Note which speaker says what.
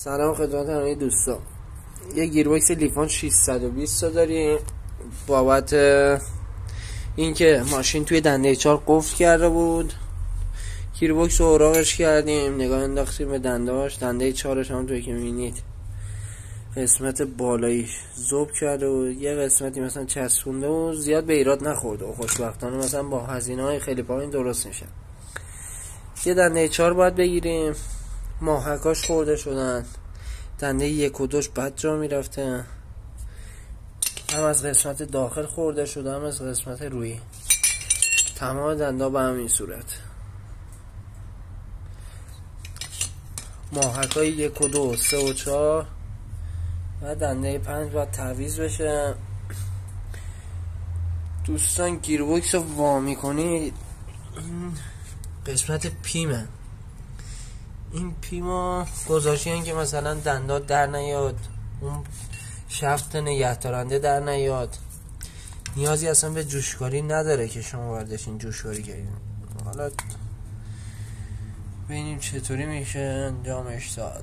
Speaker 1: سلام خدمت همه دوستان. یه گیربکس لیفان 620 تا داریم. بابت اینکه ماشین توی دنده 4 قفل کرده بود، گیربکس رو اوراقش کردیم، نگاه انداختیم به دنده‌اش. دنده 4ش هم توی که می‌بینید قسمت بالاییش ذوب کرده بود، یه قسمتی مثلا چسبونده و زیاد به ایراد نخورده و خوشبختانه مثلا با هزینه‌های خیلی پایین درست میشه. یه دنده 4 باید بگیریم، ماهکاش خورده شدن، دنده 1 و 2 بد جا میرفته، هم از قسمت داخل خورده شده هم از قسمت روی. تمام دنده به همین صورت. ماهکای 1 و 2 3 و 4 و دنده 5 باید تعویض بشه. دوستان گیربکس رو وا میکنید، قسمت پیمه. این پیما گذاشتن که مثلا دندات در نیاد، اون شفت نگهدارنده در نیاد. نیازی اصلا به جوشکاری نداره که شما برداشتین جوشکاری کنید. حالا ببینیم چطوری میشه انجامش داد.